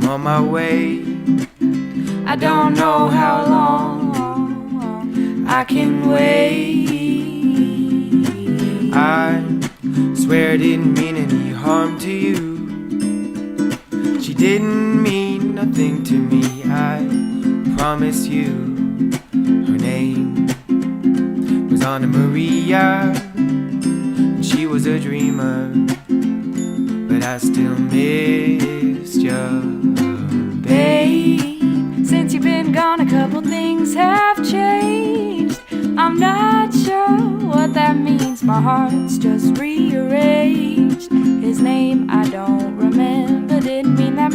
on my way. I don't know how long I can wait. I swear I didn't mean any harm to you. She didn't mean nothing to me, I promise you. Her name was Anna Maria, and she was a dreamer, but I still missed you, Babe, since you've been gone, a couple things have changed. I'm not sure what that means. My heart